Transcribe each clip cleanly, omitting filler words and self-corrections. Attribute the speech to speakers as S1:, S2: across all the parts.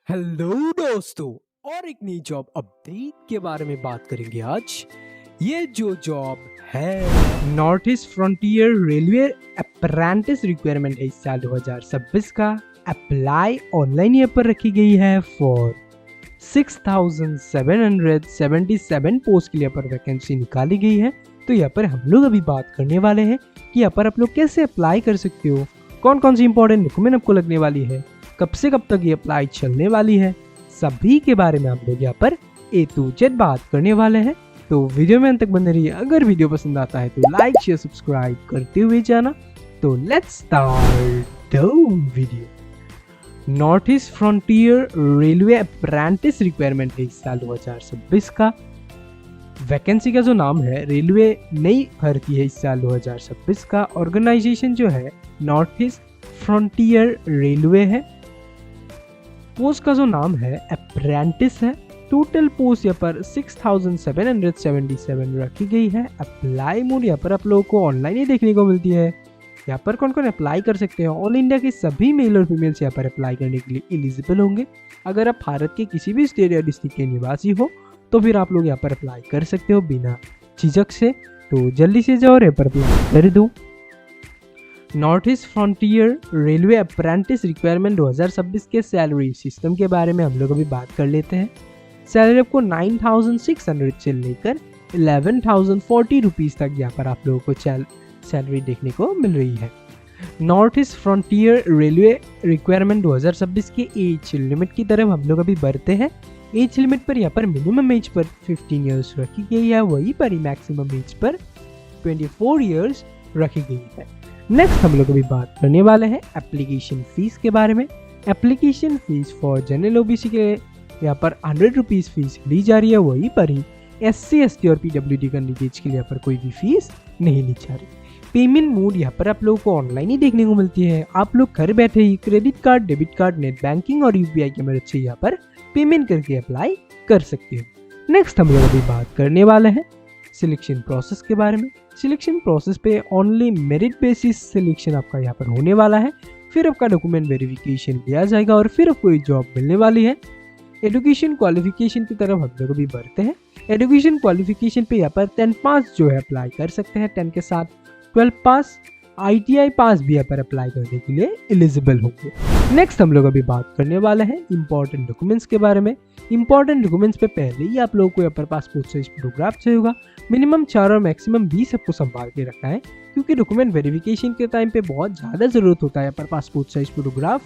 S1: Hello दोस्तों, और एक नई जॉब अपडेट के बारे में बात करेंगे आज। ये जो जॉब है north east frontier railway apprentice requirement है इस साल 2026 का। अप्लाई ऑनलाइन यहाँ पर रखी गई है फॉर 6777 पोस्ट के लिए यहाँ पर वैकेंसी निकाली गई है। तो यहाँ पर हम लोग अभी बात करने वाले हैं कि यहाँ पर आप लोग कैसे अप्लाई कर सकते हो, कौन कौन सी इंपॉर्टेंट डॉक्यूमेंट आपको लगने वाली है, कब से कब तक ये अप्लाई चलने वाली है, सभी के बारे में हम लोग यहाँ पर A to Z बात करने वाले हैं। तो वीडियो में अंत तक बने रहिए। अगर वीडियो पसंद आता है तो लाइक शेयर सब्सक्राइब करते हुए जाना। तो let's start the video. North east frontier railway apprentice requirement है इस साल 2026 का। वैकेंसी का जो नाम है रेलवे नई भर्ती है इस साल 2026 का। ऑर्गेनाइजेशन जो है नॉर्थ ईस्ट फ्रंटियर रेलवे है। पोस्ट का जो नाम है अप्रेंटिस है। टोटल पोस्ट यहाँ पर 6777 रखी गई है। अप्लाई मोड यहाँ पर आप लोगों को ऑनलाइन ही देखने को मिलती है। यहाँ पर कौन कौन अप्लाई कर सकते हैं, ऑल इंडिया के सभी मेल और फीमेल्स यहाँ पर अप्लाई करने के लिए एलिजिबल होंगे। अगर आप भारत के किसी भी स्टेट या डिस्ट्रिक्ट के निवासी हो तो फिर आप लोग यहाँ पर अप्लाई कर सकते हो बिना झिझक से। तो जल्दी से जाओ और यहाँ पर अप्लाई कर दो। North east frontier railway apprentice requirement 2026 के सैलरी सिस्टम के बारे में हम लोग अभी बात कर लेते हैं। सैलरी आपको 9600 से लेकर 11,040 रुपीज़ तक यहाँ पर आप लोगों को सैलरी देखने को मिल रही है। North east frontier railway requirement 2026 के एज लिमिट की तरफ हम लोग अभी बढ़ते हैं। एज लिमिट पर यहाँ पर मिनिमम एज पर 15 ईयर्स रखी गई है, वहीं पर ही मैक्सिमम एज पर 24 ईयर्स रखी गई है। नेक्स्ट हम लोग अभी बात करने वाले हैं एप्लीकेशन फीस के बारे में। Application fees for general OBC के यहाँ पर 100 रुपीज़ फीस ली जा रही है, वहीं पर ही SC ST और PWD कैंडिडेट्स के लिए यहाँ पर कोई भी फीस नहीं ली जा रही। पेमेंट मोड यहाँ पर आप लोगों को ऑनलाइन ही देखने को मिलती है। आप लोग घर बैठे ही credit card, debit card, net banking और UPI की मदद से यहाँ पर पेमेंट करके अप्लाई कर सकते हो। नेक्स्ट हम लोग अभी बात करने वाले हैं सिलेक्शन प्रोसेस के बारे में। सिलेक्शन प्रोसेस पे ओनली मेरिट बेसिस सिलेक्शन आपका यहाँ पर होने वाला है। फिर आपका डॉक्यूमेंट वेरिफिकेशन लिया जाएगा और फिर आपको एक जॉब मिलने वाली है। एजुकेशन क्वालिफिकेशन की तरफ हम लोग अभी बढ़ते हैं। एजुकेशन क्वालिफिकेशन पे यहाँ पर 10 पास जो है अप्लाई कर सकते हैं। 10 के साथ 12 पास, ITI पास भी यहाँ पर अप्लाई करने के लिए एलिजिबल होंगे। नेक्स्ट हम लोग अभी बात करने वाले हैं इंपॉर्टेंट डॉक्यूमेंट्स के बारे में। इंपॉर्टेंट डॉक्यूमेंट्स पे पहले ही आप लोगों को यहाँ पर पासपोर्ट साइज फोटोग्राफ चाहिए होगा। मिनिमम 4 और मैक्सिमम 20 आपको संभाल के रखना है, क्योंकि डॉक्यूमेंट वेरिफिकेशन के टाइम पे बहुत ज़्यादा ज़रूरत होता है यहाँ पर पासपोर्ट साइज फोटोग्राफ।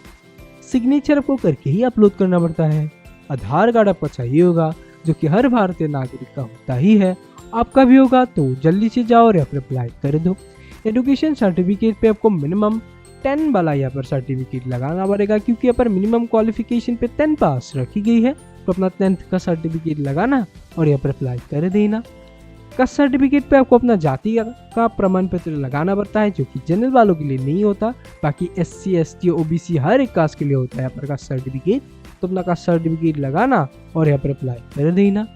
S1: सिग्नेचर आपको करके ही अपलोड करना पड़ता है। आधार कार्ड आपको चाहिए होगा, जो कि हर भारतीय नागरिक का होता ही है। आपका भी होगा, तो जल्दी से जाओ और यहाँ पर अप्लाई कर दो। एजुकेशन सर्टिफिकेट पे आपको मिनिमम 10 वाला यहाँ पर सर्टिफिकेट लगाना पड़ेगा, क्योंकि यहाँ पर मिनिमम क्वालिफिकेशन पे 10 पास रखी गई है। तो अपना 10th का सर्टिफिकेट लगाना और यहाँ पर अप्लाई कर देना। कास्ट सर्टिफिकेट पे आपको अपना जाति का प्रमाण पत्र लगाना पड़ता है, जो कि जनरल वालों के लिए नहीं होता। बाकी SC ST OBC हर एक कास्ट के लिए होता है यहाँ पर कास्ट सर्टिफिकेट। तो अपना कास्ट सर्टिफिकेट लगाना और यहाँ पर अप्लाई कर देना।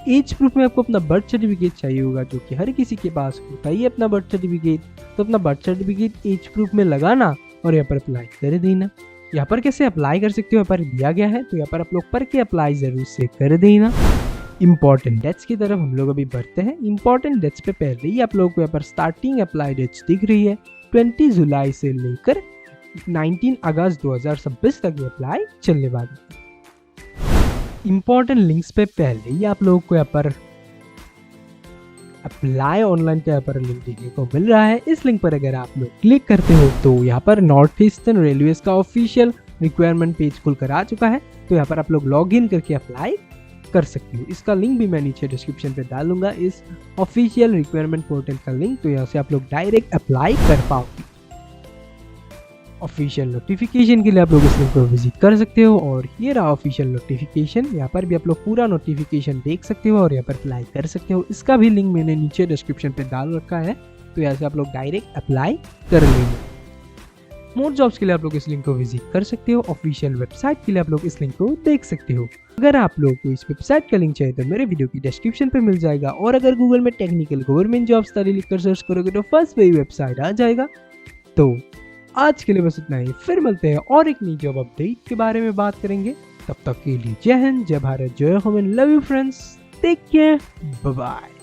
S1: एज प्रूफ में आपको अपना बर्थ सर्टिफिकेट चाहिए होगा, जो कि हर किसी के पास होता ही है अपना बर्थ सर्टिफिकेट। तो अपना बर्थ सर्टिफिकेट एज प्रूफ में लगाना और यहाँ पर अप्लाई कर देना। यहाँ पर कैसे अप्लाई कर सकते हो यहाँ पर दिया गया है, तो यहाँ पर आप लोग पढ़ के अप्लाई जरूर से कर देना। इंपॉर्टेंट डेट्स की तरफ हम लोग अभी बढ़ते हैं। इंपॉर्टेंट डेट्स पे पहले ही आप लोगों को यहाँ पर स्टार्टिंग अप्लाई डेट्स दिख रही है। 20 जुलाई से लेकर 19 अगस्त 2026 तक ये अप्लाई चलने वाली है। इंपॉर्टेंट लिंक्स पे पहले ही आप लोगों को यहाँ पर अप्लाई ऑनलाइन का यहाँ पर लिंक देखने को मिल रहा है। इस लिंक पर अगर आप लोग क्लिक करते हो तो यहाँ पर नॉर्थ ईस्टर्न रेलवेज का ऑफिशियल रिक्वायरमेंट पेज खुलकर आ चुका है। तो यहाँ पर आप लोग लॉग इन करके अप्लाई कर सकते हो। इसका लिंक भी मैं नीचे डिस्क्रिप्शन पे डालूंगा, इस ऑफिशियल रिक्वायरमेंट पोर्टल का लिंक। तो यहाँ से आप लोग डायरेक्ट अप्लाई कर पाओगे। ऑफिशियल नोटिफिकेशन के लिए आप लोग इस लिंक को विजिट कर सकते हो। और ये रहा ऑफिशियल नोटिफिकेशन। यहाँ पर भी आप लोग पूरा नोटिफिकेशन देख सकते हो और यहाँ पर अप्लाई कर सकते हो। इसका भी लिंक मैंने नीचे डिस्क्रिप्शन पे डाल रखा है। तो यहाँ से आप लोग डायरेक्ट अप्लाई कर लेंगे। मोर जॉब्स के लिए आप लोग इस लिंक को विजिट कर सकते हो। ऑफिशियल वेबसाइट के लिए आप लोग इस लिंक को देख सकते हो। अगर आप लोग को इस वेबसाइट का लिंक चाहिए तो मेरे वीडियो की डिस्क्रिप्शन पे मिल जाएगा। और अगर गूगल में टेक्निकल गवर्नमेंट जॉब्स तारी लिखकर सर्च करोगे तो फर्स्ट वही वेबसाइट आ जाएगा। तो आज के लिए बस इतना ही, फिर मिलते हैं और एक नई जॉब अपडेट के बारे में बात करेंगे। तब तक के लिए जय हिंद, जय भारत, जय home, love you friends, take care, bye bye.